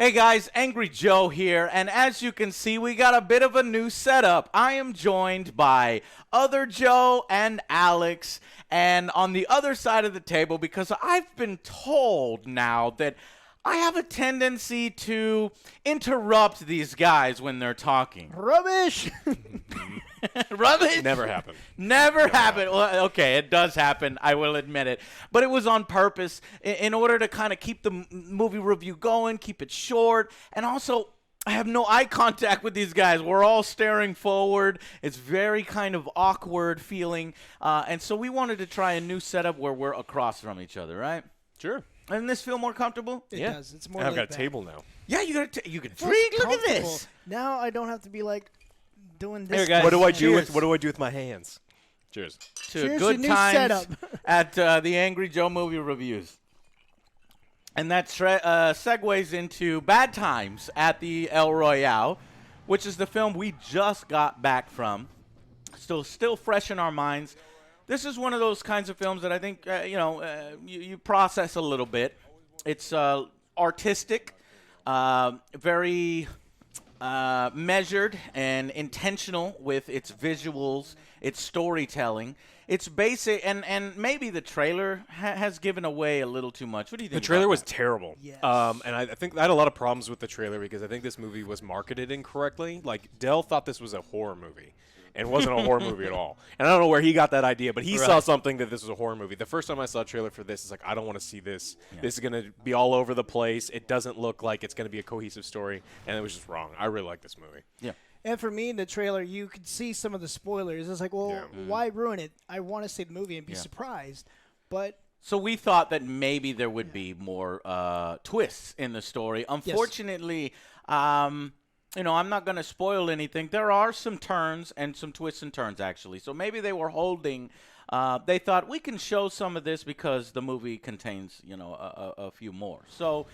Hey guys, AngryJoe here, and as you can see, we got a bit of a new setup. I am joined by OtherJoe and Alex, and on the other side of the table, because I've been told now that I have a tendency to interrupt these guys when they're talking. Rubbish! Rubbish? Never happened. Never happened. Well, okay, it does happen. I will admit it. But it was on purpose in order to kind of keep the movie review going, keep it short, and also I have no eye contact with these guys. We're all staring forward. It's very kind of awkward feeling. And so we wanted to try a new setup where we're across from each other, right? Sure. Doesn't this feel more comfortable? It does. It's more And I've laid got a back. table now. Yeah, you got you can Feels drink. Look at comfortable. this. Now I don't have to be like doing this. Hey, guys. What do I do Cheers. with my hands? Cheers. To Cheers good to new times setup. at the AngryJoe movie reviews. And that segues into bad times at the Royale, which is the film we just got back from. Still fresh in our minds. This is one of those kinds of films that I think, you process a little bit. It's artistic, very measured and intentional with its visuals, its storytelling. It's basic, and maybe the trailer has given away a little too much. What do you think? The trailer about was that? terrible. Yes. And I think I had a lot of problems with the trailer because I think this movie was marketed incorrectly. Like, Dell thought this was a horror movie. And it wasn't a horror movie at all. And I don't know where he got that idea, but he saw something that this was a horror movie. The first time I saw a trailer for this, it's like, I don't want to see this. Yeah. This is going to be all over the place. It doesn't look like it's going to be a cohesive story. And it was just wrong. I really like this movie. Yeah. And for me, in the trailer, you could see some of the spoilers. It's like, well, why ruin it? I want to see the movie and be surprised. But so we thought that maybe there would be more twists in the story. Unfortunately, I'm not going to spoil anything. There are some turns and some twists and turns, actually. So maybe they were holding. They thought we can show some of this because the movie contains, a few more. So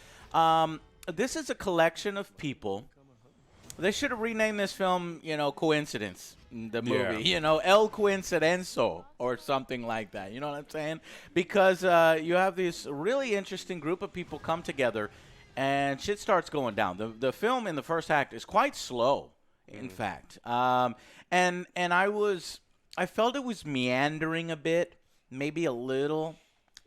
this is a collection of people. They should have renamed this film, Coincidence, the movie. Yeah. El Coincidenzo or something like that. You know what I'm saying? Because you have this really interesting group of people come together, and shit starts going down. The film in the first act is quite slow, in fact. And I felt it was meandering a bit, maybe a little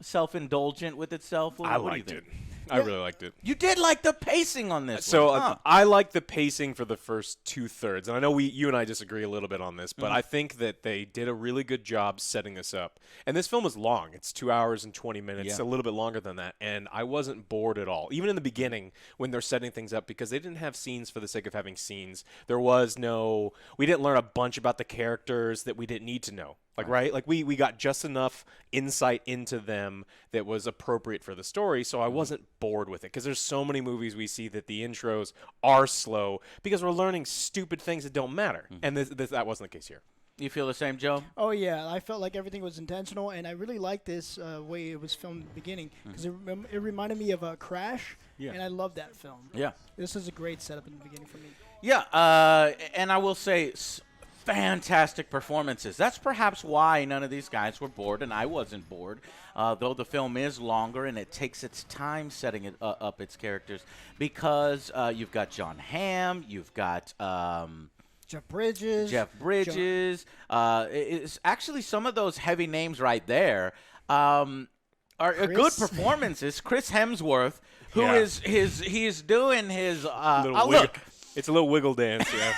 self-indulgent with itself. What do you liked think? it. I really liked it. You did like the pacing on this So one. I like the pacing for the first 2/3, and I know you and I disagree a little bit on this, but I think that they did a really good job setting this up. And this film is long; it's 2 hours and 20 minutes, a little bit longer than that. And I wasn't bored at all, even in the beginning when they're setting things up, because they didn't have scenes for the sake of having scenes. We didn't learn a bunch about the characters that we didn't need to know. Right? Like we got just enough insight into them that was appropriate for the story, so I wasn't bored with it. Because there's so many movies we see that the intros are slow because we're learning stupid things that don't matter. And that wasn't the case here. You feel the same, Joe? oh yeah, I felt like everything was intentional, and I really liked this way it was filmed in the beginning because it reminded me of Crash, and I love that film. Yeah. This is a great setup in the beginning for me. Yeah, and I will say fantastic performances. That's perhaps why none of these guys were bored, and I wasn't bored, though the film is longer and it takes its time setting it up its characters, because you've got John Hamm, you've got Jeff Bridges. It's actually some of those heavy names right there are good performances. Chris Hemsworth, who he's doing his look. It's a little wiggle dance, yeah.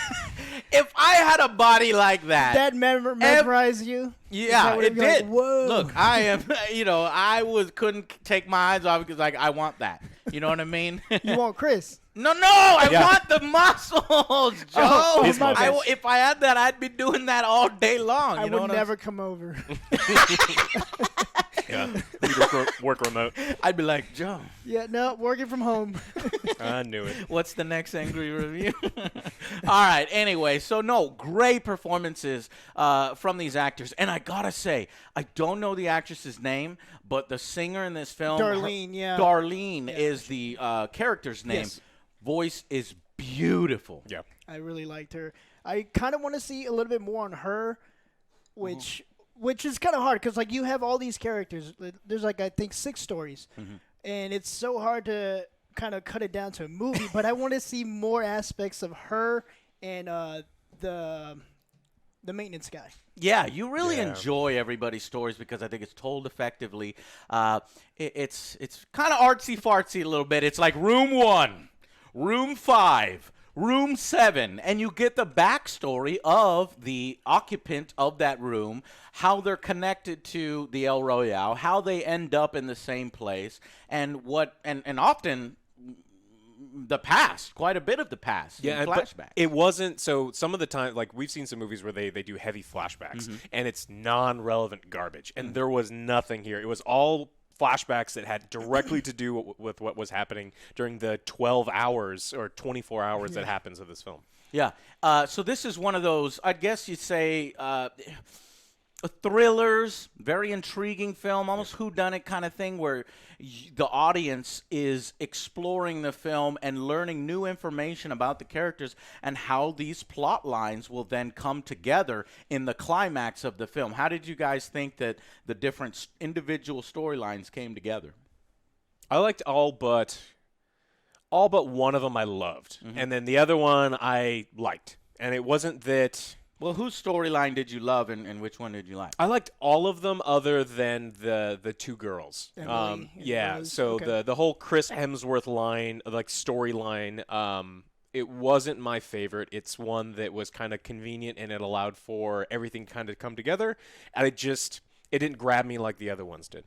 If I had a body like that, memorize you? Yeah, it did. Like, whoa. Look, I am. I couldn't take my eyes off because I want that. You know what I mean? You want Chris? No, I want the muscles, Joe. If I had that, I'd be doing that all day long. I would never come over. Yeah, work remote. I'd be like, Joe. Yeah, no, working from home. I knew it. What's the next angry review? All right. Anyway, so great performances from these actors, and I gotta say, I don't know the actress's name, but the singer in this film, Darlene is the character's name. Yes. Voice is beautiful. Yeah, I really liked her. I kind of want to see a little bit more on her, which is kind of hard because you have all these characters. There's I think 6 stories, and it's so hard to kind of cut it down to a movie, but I want to see more aspects of her and the maintenance guy. Yeah, you really enjoy everybody's stories because I think it's told effectively. It's kind of artsy fartsy a little bit. It's like room 1, room 5, room 7, and you get the backstory of the occupant of that room, how they're connected to the El Royale, how they end up in the same place, and often the past, quite a bit of the past. Yeah, flashbacks. It wasn't so. Some of the time, like we've seen some movies where they do heavy flashbacks, and it's non-relevant garbage. And there was nothing here. It was all flashbacks that had directly to do with what was happening during the 12 hours or 24 hours that happens of this film. Yeah. So this is one of those, I guess you'd say, thrillers, very intriguing film, almost whodunit kind of thing where the audience is exploring the film and learning new information about the characters and how these plot lines will then come together in the climax of the film. How did you guys think that the different individual storylines came together? I liked all but one of them I loved. And then the other one I liked. And it wasn't that... Well, whose storyline did you love and which one did you like? I liked all of them other than the two girls. Emily and Rose. So Okay. the whole Chris Hemsworth line, like storyline, it wasn't my favorite. It's one that was kind of convenient and it allowed for everything kind of come together. And it didn't grab me like the other ones did.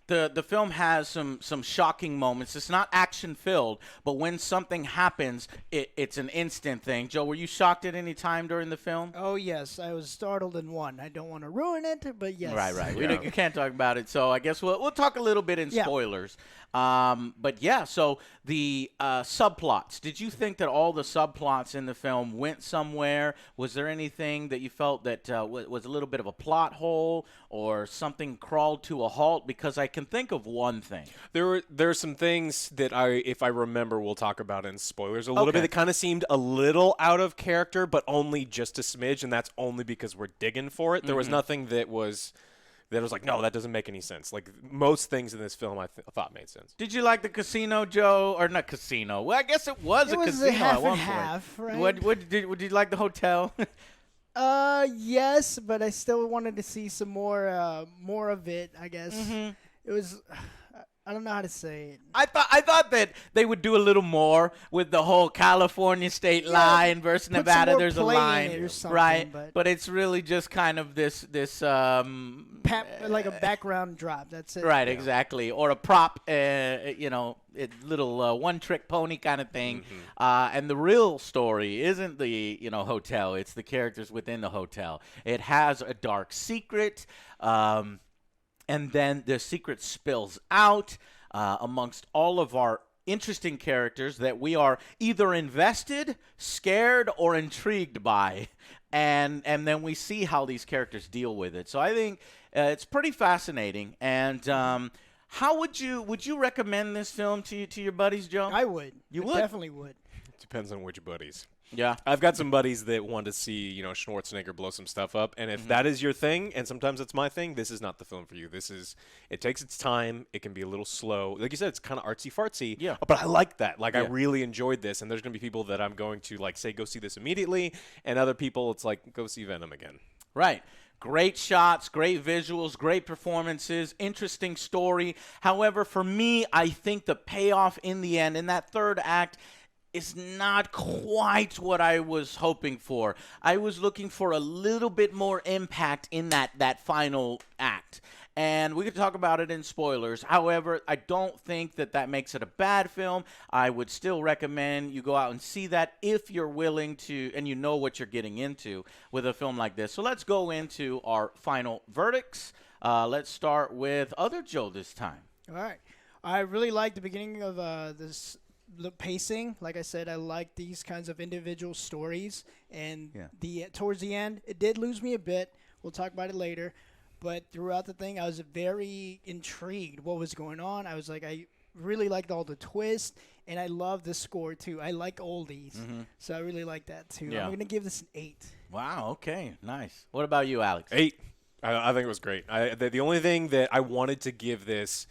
The film has some shocking moments. It's not action-filled, but when something happens, it's an instant thing. Joe, were you shocked at any time during the film? Oh, yes. I was startled in one. I don't want to ruin it, but yes. Right. Yeah. You can't talk about it, so I guess we'll talk a little bit in spoilers. But yeah, so the subplots. Did you think that all the subplots in the film went somewhere? Was there anything that you felt that was a little bit of a plot hole or something crawled to a halt? Because I can think of one thing. There are some things that if I remember, we'll talk about in spoilers a little bit. That kind of seemed a little out of character, but only just a smidge, and that's only because we're digging for it. There was nothing that was like, no, that doesn't make any sense. Like most things in this film, I thought made sense. Did you like the casino, Joe? Or not casino? Well, I guess it was a casino half at one and point. half, right? What did you like the hotel? Yes, but I still wanted to see some more of it, I guess. It was, I don't know how to say it. I thought that they would do a little more with the whole California state line versus Nevada. There's a line, or something, right? But But it's really just kind of this like a background drop. That's it. right, exactly, or a prop, little one-trick pony kind of thing. And the real story isn't the hotel; it's the characters within the hotel. It has a dark secret. And then the secret spills out amongst all of our interesting characters that we are either invested, scared, or intrigued by. And then we see how these characters deal with it. So I think it's pretty fascinating. And how would you recommend this film to your buddies, Joe? I would. You I would? definitely would. Depends on which buddies. Yeah. I've got some buddies that want to see, Schwarzenegger blow some stuff up. And if that is your thing, and sometimes it's my thing, this is not the film for you. It takes its time. It can be a little slow. Like you said, it's kind of artsy-fartsy. Yeah. But I like that. Like, I Yeah. really enjoyed this. And there's going to be people that I'm going to, say, go see this immediately. And other people, it's like, go see Venom again. Right. Great shots, great visuals, great performances, interesting story. However, for me, I think the payoff in the end, in that third act, is not quite what I was hoping for. I was looking for a little bit more impact in that final act. And we could talk about it in spoilers. However, I don't think that makes it a bad film. I would still recommend you go out and see that if you're willing to and you know what you're getting into with a film like this. So let's go into our final verdicts. Let's start with OtherJoe this time. All right. I really liked the beginning of the pacing. Like I said, I like these kinds of individual stories. And towards the end, it did lose me a bit. We'll talk about it later. But throughout the thing, I was very intrigued what was going on. I was like, I really liked all the twists, and I love the score, too. I like oldies, so I really like that, too. Yeah. I'm going to give this an 8. Wow, okay, nice. What about you, Alex? 8. I think it was great. The only thing that I wanted to give this,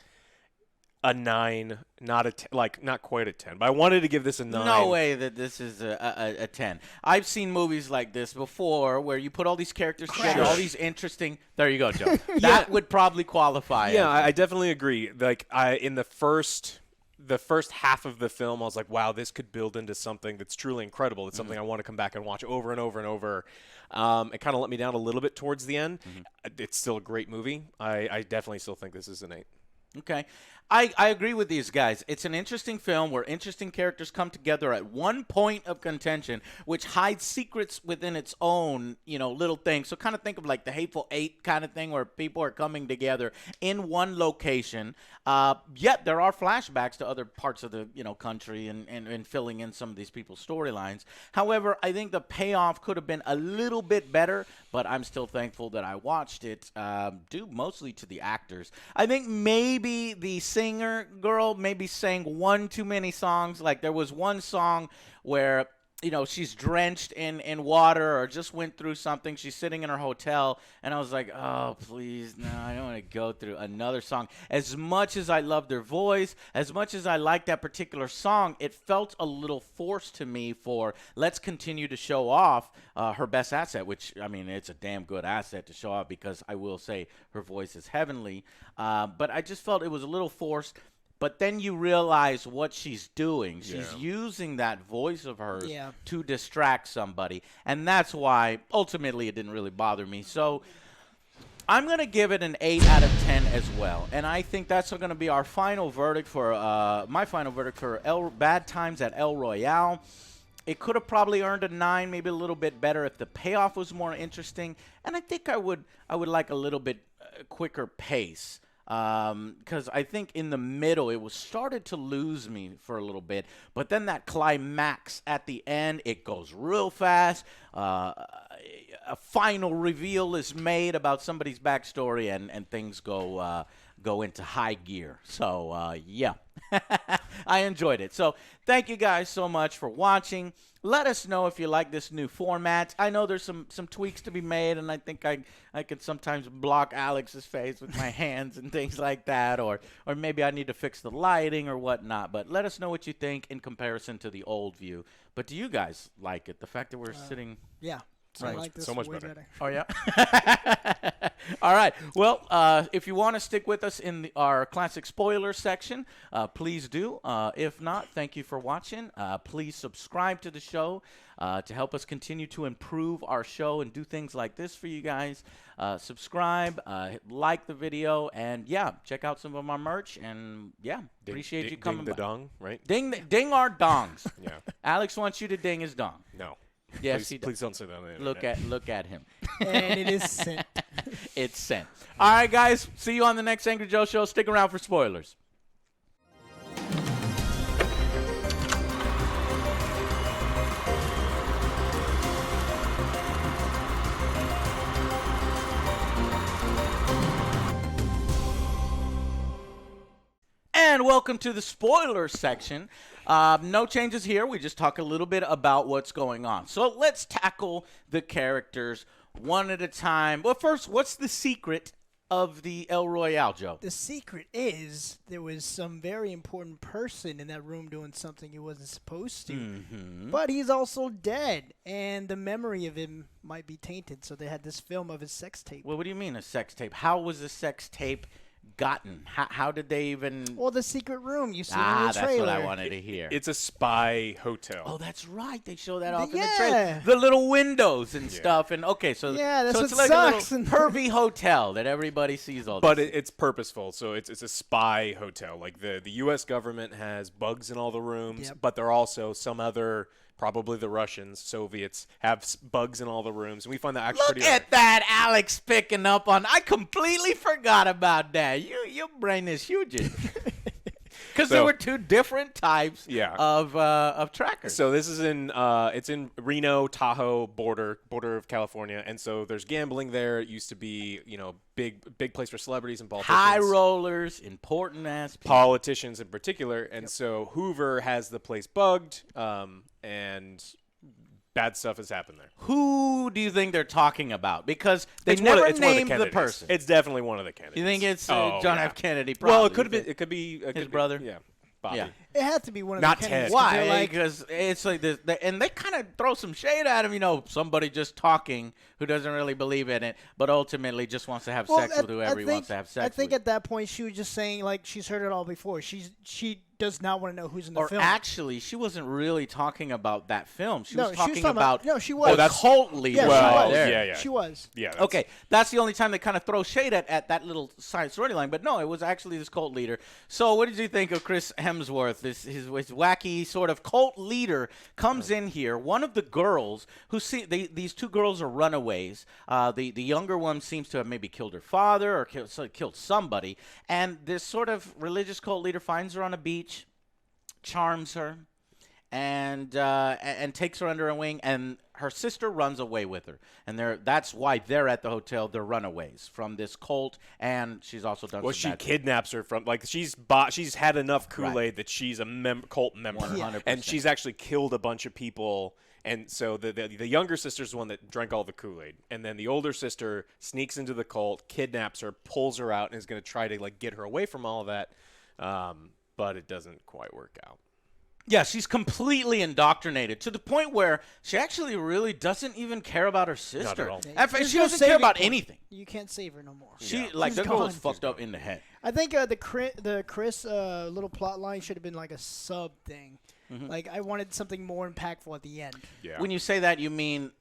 a 9, not a 10, like not quite a 10, but I wanted to give this a 9. No way that this is a 10. I've seen movies like this before where you put all these characters together, all these interesting. There you go, Joe. That would probably qualify. Yeah, I definitely agree. Like in the first half of the film, I was like, wow, this could build into something that's truly incredible. It's something I want to come back and watch over and over and over. It kind of let me down a little bit towards the end. It's still a great movie. I definitely still think this is an 8. Okay. I agree with these guys. It's an interesting film where interesting characters come together at one point of contention, which hides secrets within its own, little thing. So kind of think of like the Hateful Eight kind of thing where people are coming together in one location. Yet there are flashbacks to other parts of the, country and filling in some of these people's storylines. However, I think the payoff could have been a little bit better, but I'm still thankful that I watched it, due mostly to the actors. I think maybe the singer girl maybe sang one too many songs. Like there was one song where she's drenched in water or just went through something. She's sitting in her hotel, and I was like, oh, please, no, I don't want to go through another song. As much as I loved her voice, as much as I liked that particular song, it felt a little forced to me for let's continue to show off her best asset, which, I mean, it's a damn good asset to show off because I will say her voice is heavenly. But I just felt it was a little forced. But then you realize what she's doing. She's using that voice of hers to distract somebody. And that's why, ultimately, it didn't really bother me. So I'm going to give it an 8 out of 10 as well. And I think that's going to be our final verdict for, my final verdict for Bad Times at El Royale. It could have probably earned a 9, maybe a little bit better if the payoff was more interesting. And I think I would like a little bit quicker pace. Because I think in the middle it was started to lose me for a little bit, but then that climax at the end, it goes real fast. A final reveal is made about somebody's backstory, and things go into high gear. So yeah, I enjoyed it. So thank you guys so much for watching. Let us know if you like this new format. I know there's some tweaks to be made, and I think I could sometimes block Alex's face with my hands and things like that, or maybe I need to fix the lighting or whatnot. But let us know what you think in comparison to the old view. But do you guys like it? The fact that we're sitting... Yeah. I like this so much way better. Oh, yeah? All right. Well, if you want to stick with us in our classic spoiler section, please do. If not, thank you for watching. Please subscribe to the show to help us continue to improve our show and do things like this for you guys. Subscribe, like the video, and, yeah, check out some of our merch. And, yeah, appreciate you coming by. Ding the dong, right? Ding our dongs. Yeah. Alex wants you to ding his dong. No. Yes, please don't say that on the internet. Look at him. And it is sent. It's sent. All right, guys. See you on the next Angry Joe show. Stick around for spoilers. And welcome to the spoiler section. No changes here. We just talk a little bit about what's going on. So let's tackle the characters one at a time. Well, first, what's the secret of the El Royale, Joe? The secret is there was some very important person in that room doing something he wasn't supposed to. But he's also dead, and the memory of him might be tainted. So they had this film of his sex tape. Well, what do you mean a sex tape? How was the sex tape gotten? How did they even... Well, the secret room you see in the trailer. That's what I wanted to hear. It's a spy hotel. Oh, that's right. They show that off in the trailer. The little windows and stuff. And okay, so that's so what it's like sucks. a little pervy hotel that everybody sees all the time. But it's purposeful, so it's a spy hotel. Like the U.S. government has bugs in all the rooms, but there are also some other... Probably the Russians, Soviets, have bugs in all the rooms. And we find that actually pretty... Look at that, Alex picking up on... I completely forgot about that. Your brain is huge. Because there were two different types of trackers. So this is in it's in Reno, Tahoe border of California, and so there's gambling there. It used to be big place for celebrities and politicians, high rollers, important ass people. Politicians in particular, and so Hoover has the place bugged, and bad stuff has happened there. Who do you think they're talking about? Because they never named the person. It's definitely one of the Kennedys. You think it's John F. Kennedy? Probably. Well, it could be. It could be his brother. Yeah, Bobby. Yeah. It had to be one of Not the Kennedys. Ted. Why? Because it's like this, and they kind of throw some shade at him. Somebody just talking who doesn't really believe in it, but ultimately just wants to have sex with whoever he wants to have sex with. I think at that point she was just saying like she's heard it all before. She does not want to know who's in the film. Or actually, she wasn't really talking about that film. She was talking about she was. the cult leader. Yeah, she was. Yeah. Okay, that's the only time they kind of throw shade at that little side storyline. But no, it was actually this cult leader. So what did you think of Chris Hemsworth? His wacky sort of cult leader comes in here. One of the girls who these two girls are runaways. The younger one seems to have maybe killed her father or killed somebody. And this sort of religious cult leader finds her on a beach, charms her, and takes her under her wing, and her sister runs away with her, and that's why they're at the hotel. They're runaways from this cult, and she's also done. Well, some she bad kidnaps her from she's had enough Kool-Aid that she's a cult member, 100%. and she's actually killed a bunch of people. And so the younger sister's the one that drank all the Kool-Aid, and then the older sister sneaks into the cult, kidnaps her, pulls her out, and is going to try to get her away from all of that. But it doesn't quite work out. Yeah, she's completely indoctrinated to the point where she actually really doesn't even care about her sister. Not at all. In fact, she doesn't care about anything. You can't save her no more. That girl was fucked up in the head. I think the Chris little plot line should have been like a sub thing. Mm-hmm. Like I wanted something more impactful at the end. Yeah. When you say that, you mean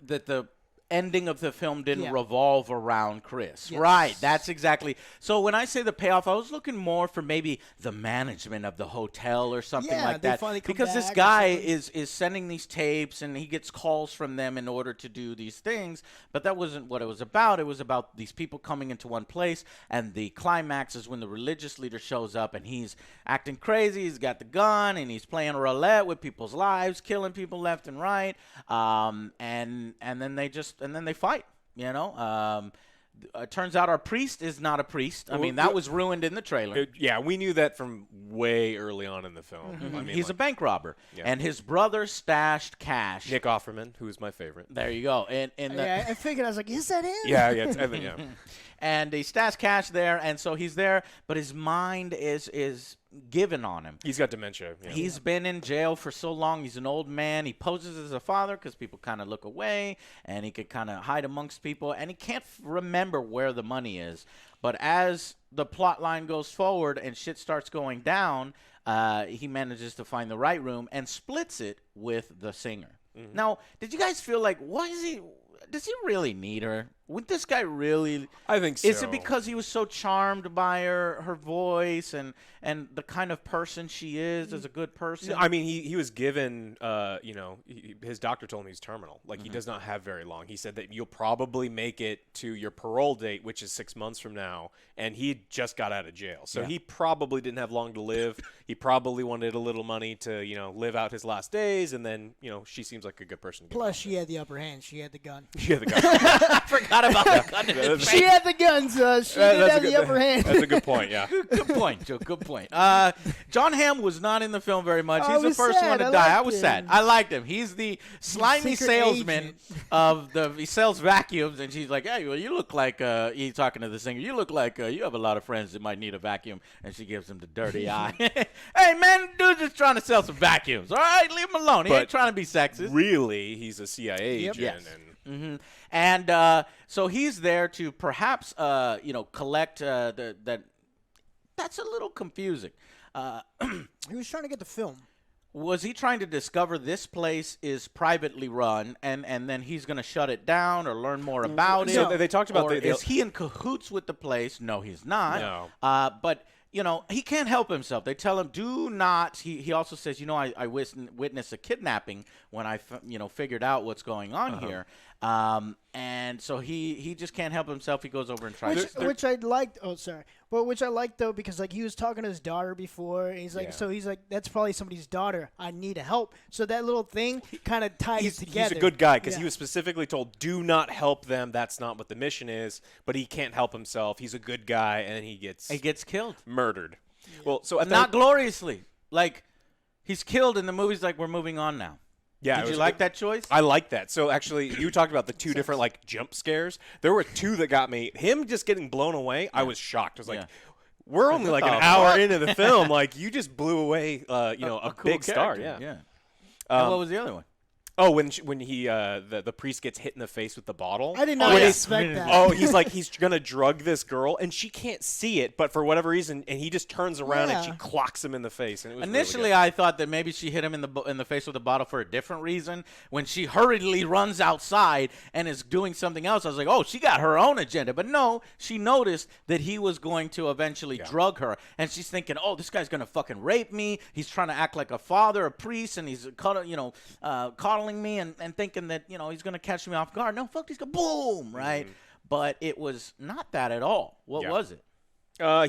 that the ending of the film didn't revolve around Chris. Yes. Right. That's exactly. So when I say the payoff, I was looking more for maybe the management of the hotel or something like that. Because this guy is sending these tapes and he gets calls from them in order to do these things. But that wasn't what it was about. It was about these people coming into one place, and the climax is when the religious leader shows up and he's acting crazy. He's got the gun and he's playing roulette with people's lives, killing people left and right. And then they fight, It turns out our priest is not a priest. I mean, that was ruined in the trailer. We knew that from way early on in the film. Mm-hmm. I mean, he's a bank robber, and his brother stashed cash. Nick Offerman, who is my favorite. There you go. I figured, I was like, is that him? Yeah, it's Evan, yeah. And he stashed cash there, and so he's there, but his mind is given on him. He's got dementia. Yeah. He's been in jail for so long. He's an old man. He poses as a father because people kind of look away, and he could kind of hide amongst people, and he can't remember where the money is. But as the plot line goes forward and shit starts going down, he manages to find the right room and splits it with the singer. Mm-hmm. Now, did you guys feel like, does he really need her? Would this guy really? I think so. Is it because he was so charmed by her voice and the kind of person she is as a good person? No, I mean, he was given, his doctor told him he's terminal. Like, he does not have very long. He said that you'll probably make it to your parole date, which is 6 months from now, and he just got out of jail. So he probably didn't have long to live. He probably wanted a little money to, live out his last days, and then, she seems like a good person. Plus, she had the upper hand. She had the gun. She had the gun. I forgot about the gun in his face. She had the guns. She did have the upper hand. That's a good point, yeah. Good point, Joe. Good point. John Hamm was not in the film very much. He's the first one to die. I was sad. I liked him. He's the slimy salesman he sells vacuums, and she's like, hey, well, you look like, he's talking to the singer, you look like you have a lot of friends that might need a vacuum, and she gives him the dirty eye. Hey, man, dude's just trying to sell some vacuums. All right, leave him alone. He ain't trying to be sexist. Really, he's a CIA agent. Yes. And so he's there to perhaps, collect that. That's a little confusing. He was trying to get the film. Was he trying to discover this place is privately run, and then he's going to shut it down or learn more about it? So they talked about is he in cahoots with the place? No, he's not. No. But he can't help himself. They tell him, do not. He also says, I witnessed a kidnapping when I figured out what's going on here. And so he just can't help himself. He goes over and tries which I liked. Oh, sorry. Well, which I liked, though, because, he was talking to his daughter before, and he's like, that's probably somebody's daughter. I need help. So that little thing kind of ties it together. He's a good guy, because he was specifically told, do not help them. That's not what the mission is. But he can't help himself. He's a good guy, and he gets killed. Murdered. Yeah. Well, so not gloriously. Like, he's killed, and the movie's like, we're moving on now. Yeah, Did you like that choice? I like that. So actually, you talked about the two different like jump scares. There were two that got me. Him just getting blown away. I was shocked. I was like, we're only like an hour into the film. Like you just blew away, a cool big star. character, Yeah. And what was the other one? Oh, when he the priest gets hit in the face with the bottle. I did not expect that. Oh, he's gonna drug this girl, and she can't see it, but for whatever reason, and he just turns around and she clocks him in the face. And it was Initially, really I thought that maybe she hit him in the face with a bottle for a different reason. When she hurriedly runs outside and is doing something else, I was like, oh, she got her own agenda. But no, she noticed that he was going to eventually drug her, and she's thinking, oh, this guy's gonna fucking rape me. He's trying to act like a father, a priest, and he's coddling me and thinking that he's gonna catch me off guard. No, fuck, he's gonna boom, right? But it was not that at all. What was it?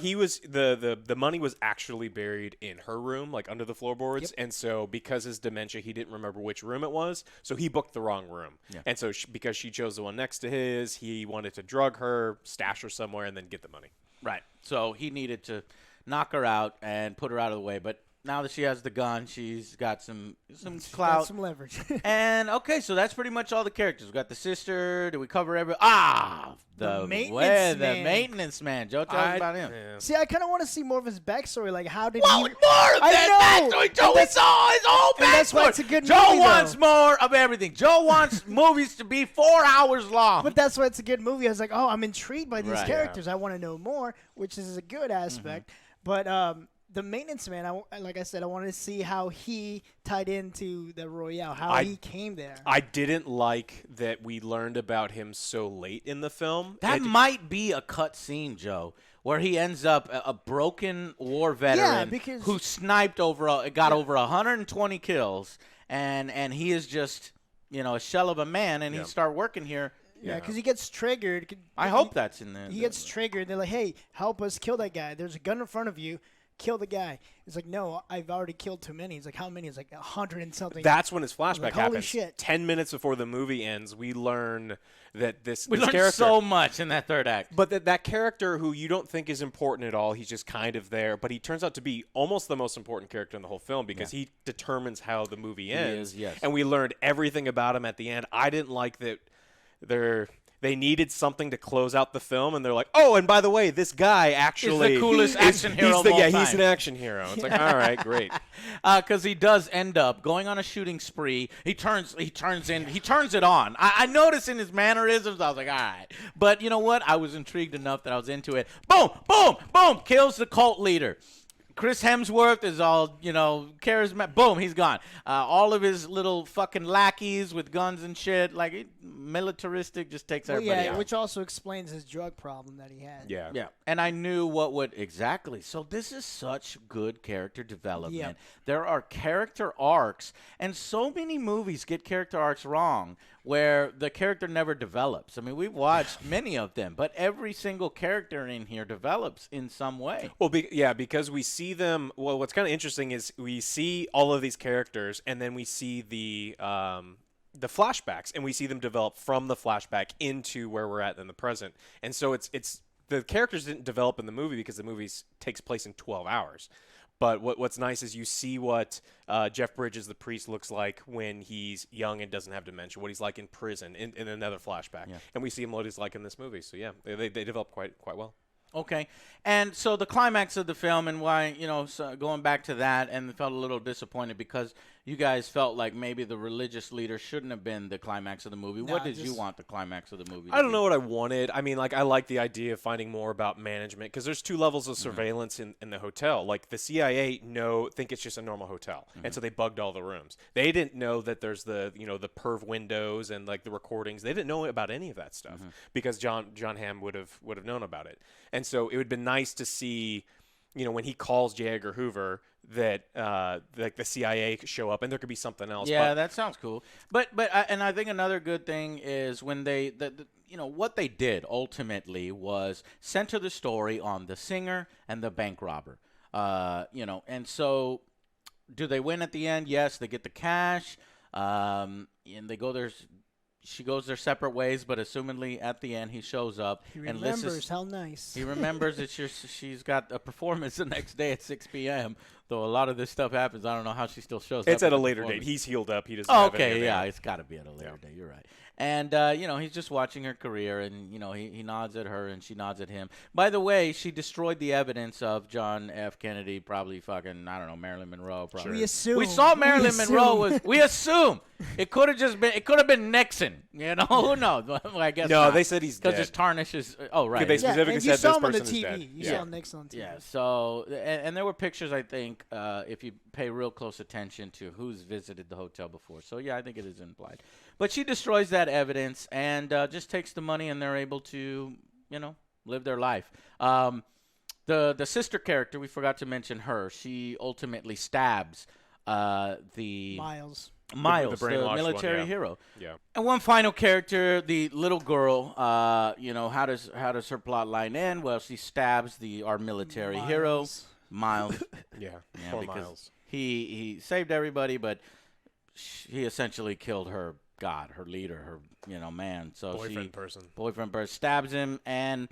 He was the money was actually buried in her room, like under the floorboards, and so because his dementia, he didn't remember which room it was, so he booked the wrong room. And so because she chose the one next to his, he wanted to drug her, stash her somewhere, and then get the money. Right. So he needed to knock her out and put her out of the way, but now that she has the gun, she's got some clout. Got some leverage. And, okay, so that's pretty much all the characters. We got the sister. Did we cover every... The maintenance man. Joe, tell us about him. Yeah. See, I kind of want to see more of his backstory. Like, how did more of that backstory. Joe, we saw his whole backstory. That's why it's a good Joe movie, wants though. more of everything. Joe wants movies to be 4 hours long. But that's why it's a good movie. I was like, oh, I'm intrigued by these Right. characters. I want to know more, which is a good aspect. But the maintenance man, like I said, I wanted to see how he tied into the Royale, how he came there. I didn't like that we learned about him so late in the film. That might be a cut scene, Joe, where he ends up a broken war veteran who sniped over 120 kills, and he is just a shell of a man, and he started working here. Yeah, because he gets triggered. I hope that's in there. He gets triggered. They're like, hey, help us kill that guy. There's a gun in front of you. Kill the guy. He's like, no, I've already killed too many. He's like, how many? He's like 100 and something. That's when his flashback happens. Holy shit. 10 minutes before the movie ends, we learn that this learned character, so much in that third act. But that character who you don't think is important at all, he's just kind of there, but he turns out to be almost the most important character in the whole film because he determines how the movie ends. He is, yes. And we learned everything about him at the end. I didn't like that they needed something to close out the film, and they're like, oh, and by the way, this guy actually is the coolest action hero of all time. He's an action hero. It's like, all right, great. Because he does end up going on a shooting spree. He turns it on. I noticed in his mannerisms, I was like, all right. But you know what? I was intrigued enough that I was into it. Boom, boom, boom, kills the cult leader. Chris Hemsworth is all, charismatic. Boom, he's gone. All of his little fucking lackeys with guns and shit, like militaristic, just takes everybody out. Which also explains his drug problem that he had. Yeah. And I knew what would exactly. So this is such good character development. Yep. There are character arcs, and so many movies get character arcs wrong, where the character never develops. I mean, we've watched many of them, but every single character in here develops in some way. Well, because we see them. Well, what's kind of interesting is we see all of these characters, and then we see the flashbacks, and we see them develop from the flashback into where we're at in the present. And so it's the characters didn't develop in the movie because the movie takes place in 12 hours. But what's nice is you see what Jeff Bridges, the priest, looks like when he's young and doesn't have dementia, what he's like in prison in another flashback. Yeah. And we see him what he's like in this movie. So, yeah, they develop quite well. Okay. And so the climax of the film and why, so going back to that and felt a little disappointed because you guys felt like maybe the religious leader shouldn't have been the climax of the movie. What did you want the climax of the movie to be? I don't know what I wanted. I mean, I like the idea of finding more about management because there's two levels of surveillance in the hotel. Like the CIA think it's just a normal hotel. And so they bugged all the rooms. They didn't know that there's the perv windows and like the recordings. They didn't know about any of that stuff because John Hamm would have known about it. And so it would have been nice to see, when he calls J. Edgar Hoover, that like the CIA show up and there could be something else. Yeah, that sounds cool. But I think another good thing is when they what they did ultimately was center the story on the singer and the bank robber. And so do they win at the end? Yes, they get the cash. And they go there she goes their separate ways, but assumingly at the end he shows up. He remembers. How nice. He remembers that she's got a performance the next day at 6 p.m. Though a lot of this stuff happens, I don't know how she still shows up. It's at a later date. He's healed up. He doesn't. Have any yeah, it's got to be at a later date. You're right. And he's just watching her career, and he nods at her, and she nods at him. By the way, she destroyed the evidence of John F. Kennedy, probably fucking Marilyn Monroe. Probably. We assume. We saw Marilyn Monroe was. We assume it could have just been. It could have been Nixon. Who knows? Well, I guess no. not. They said he's dead because his tarnish is. Oh right. They specifically said this person is dead. You saw Nixon on TV. Yeah. So and there were pictures. I think if you pay real close attention to who's visited the hotel before. So yeah, I think it is implied. But she destroys that evidence and just takes the money, and they're able to, live their life. The sister character, we forgot to mention her. She ultimately stabs the Miles, the military hero. Yeah. And one final character, the little girl. How does her plot line end? Well, she stabs our military hero, Miles. Poor because Miles. He saved everybody, but he essentially killed her her leader, her man. So boyfriend person stabs him, and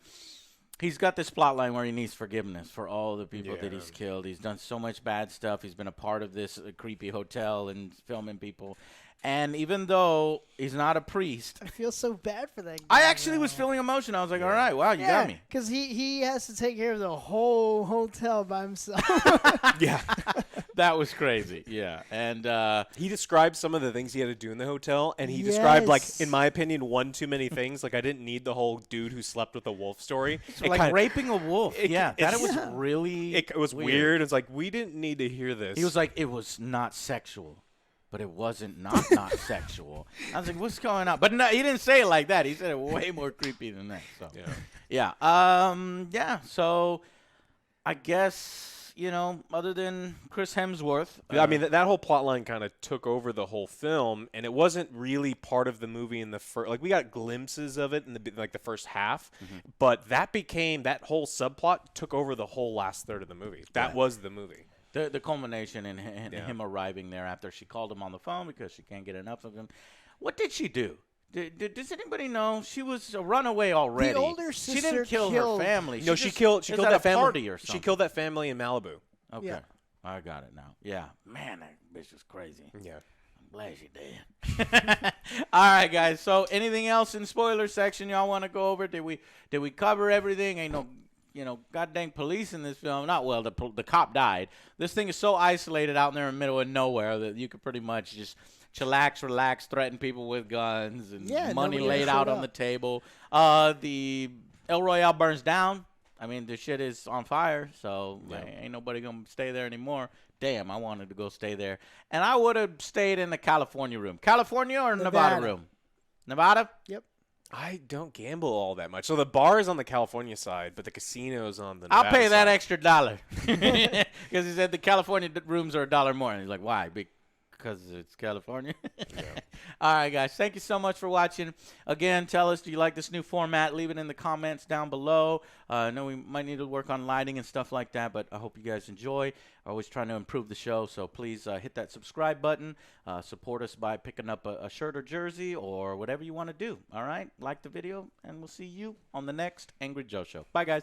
he's got this plot line where he needs forgiveness for all the people that he's killed. He's done so much bad stuff. He's been a part of this creepy hotel and filming people. And even though he's not a priest, I feel so bad for that guy. I actually was feeling emotional. I was like, all right, wow, you got me. Because he has to take care of the whole hotel by himself. Yeah. That was crazy. Yeah. And he described some of the things he had to do in the hotel, and he described, in my opinion, one too many things. Like, I didn't need the whole dude who slept with a wolf story. Like raping a wolf. That was really It was weird. It's like, we didn't need to hear this. He was like, it was not sexual. But it wasn't not sexual. I was like, what's going on? But no, he didn't say it like that. He said it way more creepy than that. So So I guess, other than Chris Hemsworth. I mean, that whole plot line kind of took over the whole film, and it wasn't really part of the movie in the first. Like, we got glimpses of it in the first half, but that whole subplot took over the whole last third of the movie. That was the movie. The culmination in him arriving there after she called him on the phone because she can't get enough of him. What did she do? Does anybody know? She was a runaway already. The older sister she didn't kill her family. No, she killed that family. Party or something. She killed that family in Malibu. Okay. Yeah. I got it now. Yeah. Man, that bitch was crazy. Yeah. I'm glad she did. All right, guys. So anything else in spoiler section y'all want to go over? Did we cover everything? Ain't no goddamn police in this film. The cop died. This thing is so isolated out in there in the middle of nowhere that you could pretty much just chillax, relax, threaten people with guns and money laid out on the table. The El Royale burns down. I mean, the shit is on fire, so ain't nobody going to stay there anymore. Damn, I wanted to go stay there. And I would have stayed in the California room. California or Nevada room? Nevada? Yep. I don't gamble all that much. So the bar is on the California side, but the casino's on the Nevada I'll pay that side. extra $1 because he said the California rooms are $1 more, and he's like, "Why? Because it's California." All right, guys. Thank you so much for watching. Again, tell us, do you like this new format? Leave it in the comments down below. I know we might need to work on lighting and stuff like that, but I hope you guys enjoy. We're always trying to improve the show, so please hit that subscribe button. Support us by picking up a shirt or jersey or whatever you want to do. All right? Like the video, and we'll see you on the next Angry Joe Show. Bye, guys.